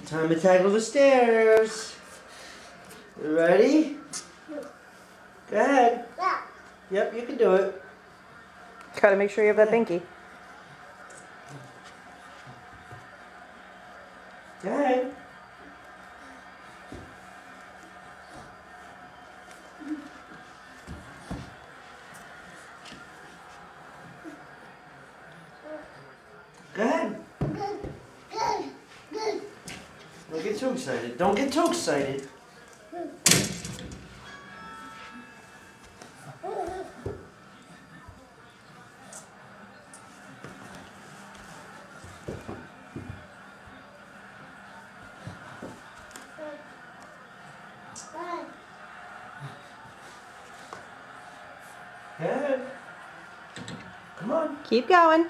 Time to tackle the stairs. Ready? Go ahead. Yep, you can do it. Gotta make sure you have that binky. Go ahead. Go ahead. Don't get too excited. Don't get too excited. Good. Come on. Keep going.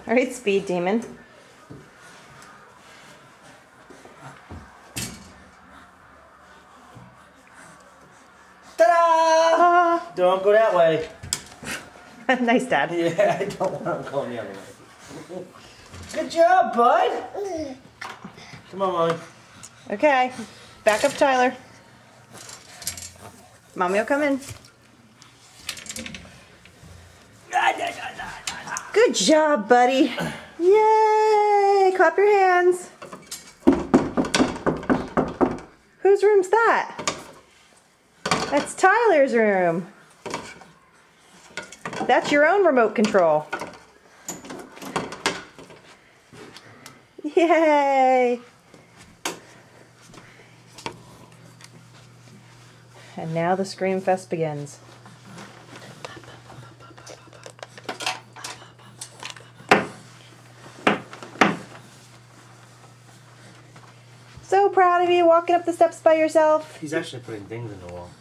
All right, Speed Demon. Ta-da! Don't go that way. Nice, Dad. Yeah, I don't want to go the other way. Good job, bud. Come on, Mommy. Okay, back up, Tyler. Mommy will come in. Good job, buddy. Yay! Clap your hands. Whose room's that? That's Tyler's room. That's your own remote control. Yay! And now the Scream Fest begins. So proud of you walking up the steps by yourself. He's actually putting things in the wall.